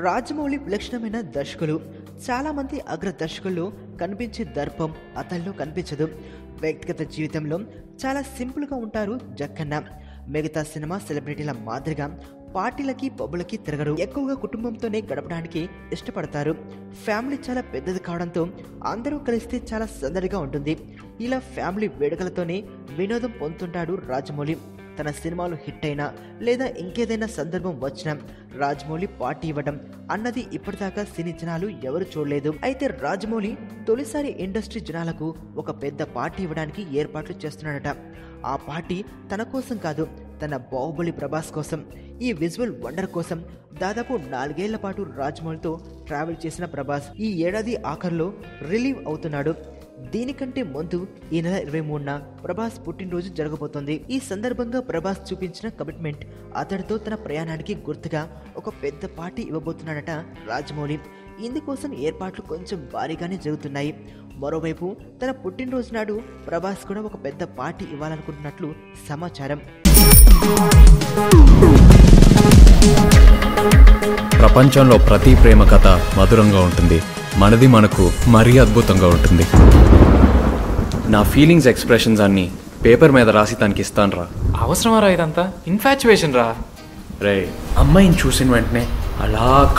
రాజమౌళి విలక్షణమైన దర్శకులు. చాలామంది అగ్ర దర్శకుల్లో కనిపించే దర్పం అతనిలో కనిపించదు. వ్యక్తిగత జీవితంలో చాలా సింపుల్గా ఉంటారు జక్కన్న. మిగతా సినిమా సెలబ్రిటీల మాదిరిగా పార్టీలకి పబ్బులకి తిరగరు. ఎక్కువగా కుటుంబంతోనే గడపడానికి ఇష్టపడతారు. ఫ్యామిలీ చాలా పెద్దది కావడంతో అందరూ కలిస్తే చాలా సందడిగా ఉంటుంది. ఇలా ఫ్యామిలీ వేడుకలతోనే వినోదం పొందుతుంటాడు రాజమౌళి. తన సినిమాలు హిట్ అయినా లేదా ఇంకేదైనా సందర్భం వచ్చినా రాజమౌళి పార్టీ ఇవ్వడం అన్నది ఇప్పటిదాకా సినీ జనాలు ఎవరు చూడలేదు. అయితే రాజమౌళి తొలిసారి ఇండస్ట్రీ జనాలకు ఒక పెద్ద పార్టీ ఇవ్వడానికి ఏర్పాట్లు చేస్తున్నాడట. ఆ పార్టీ తన కోసం కాదు, తన బాహుబలి ప్రభాస్ కోసం. ఈ విజువల్ వండర్ కోసం దాదాపు 4 ఏళ్ల పాటు రాజమౌళితో ట్రావెల్ చేసిన ప్రభాస్ ఈ ఏడాది ఆఖరిలో రిలీవ్ అవుతున్నాడు. దీనికంటే ముందు ఈ నెల 23న ప్రభాస్ పుట్టినరోజు జరగబోతోంది. ఈ సందర్భంగా ప్రభాస్ చూపించిన కమిట్మెంట్, అతడితో తన ప్రయాణానికి గుర్తుగా ఒక పెద్ద పార్టీ ఇవ్వబోతున్నాడట రాజమౌళి. ఇందుకోసం ఏర్పాట్లు కొంచెం భారీగానే జరుగుతున్నాయి. మరోవైపు తన పుట్టినరోజు నాడు ప్రభాస్ కూడా ఒక పెద్ద పార్టీ ఇవ్వాలనుకుంటున్నట్లు సమాచారం. ప్రపంచంలో ప్రతి ప్రేమ కథ మధురంగా ఉంటుంది. మనది మనకు మరీ అద్భుతంగా ఉంటుంది. నా ఫీలింగ్స్ ఎక్స్ప్రెషన్స్ అన్ని పేపర్ మీద రాసి తనకి ఇస్తాను రా. అవసరమా రా ఇదంతా? ఇన్ఫాచ్యువేషన్ రా. రే, అమ్మాయిని చూసిన వెంటనే అలా